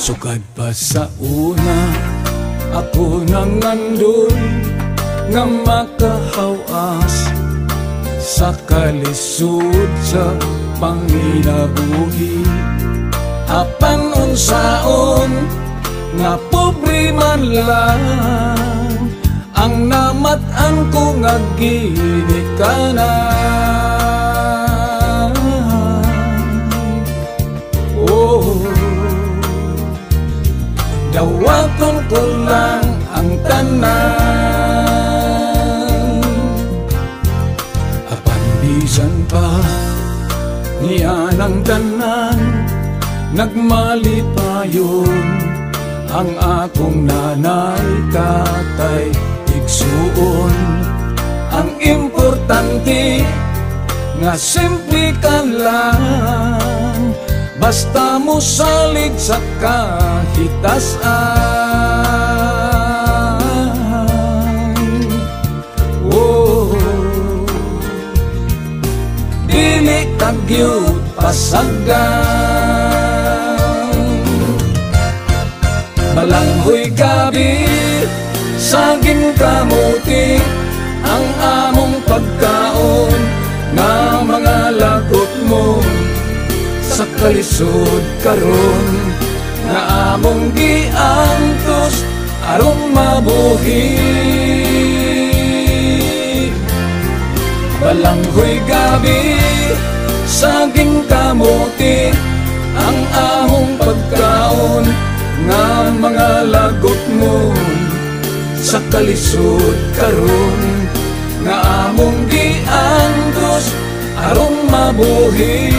Sukad pa sa una, ako nang andun nga makahawas sa kalisod sa panginabuhi. Apan unsaon nga pobre man lang ang namatan ko nga ginikanan. Oh, dawaton ko lang ang tanan. Apan bisan pa niya ng tanan, nagmalipayon ang akong nanay, tatay, igsuon. Ang importante nga simple ka lang, basta mo salig sa kahitasan. Oh, dili kagyud pasagdan. Balanghoy gabi, saging kamuti, ang among pagkaon nga mga lagot mo sa kalisod karon nga among giantos aron mabuhi. Balanghoy gabi, saging kamuti, ang among pagkaon nga mga lagot mo sa kalisod karon nga among giantos aron mabuhi.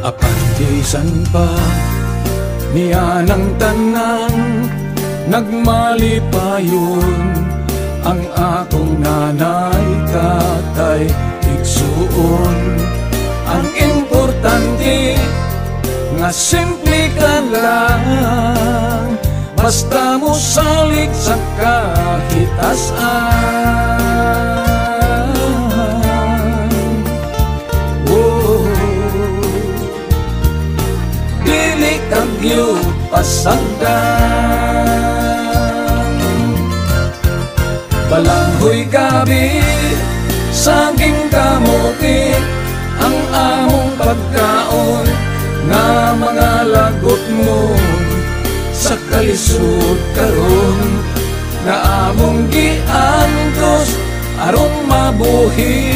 Apan bisan pa niya ng tanan, nagmalipayon ang akong nanay, tatay, igsuon. Ang importante nga simple ka lang, basta mo salig sa kahitasan. Oh, dili kagyud pasagdan. Balanghoy gabi, saging kamuti, ang among pagkaon nga mga lagot mo sa kalisod karon nga among giantos aron mabuhi.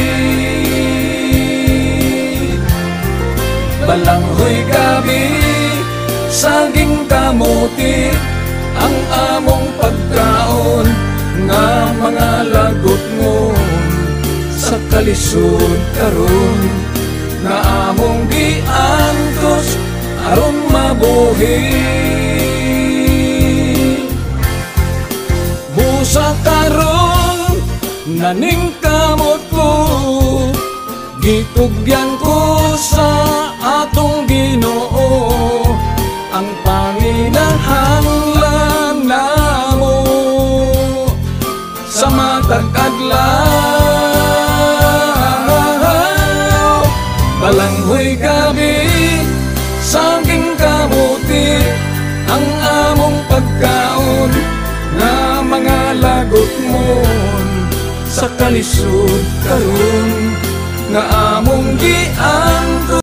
Balanghoy gabi, saging kamuti, ang among pagkaon nga mga lagot mo sa kalisod karon nga among giantos aron mabuhi. Busa karon naning kamot ko, gitugyan ko sa atong Ginoo, ang panginahanglan namo sa matag adlaw. Balanghoy gabi, saging kamuti, ang among pagkaon nga mga lagot mo sa kalisod karon nga among giantos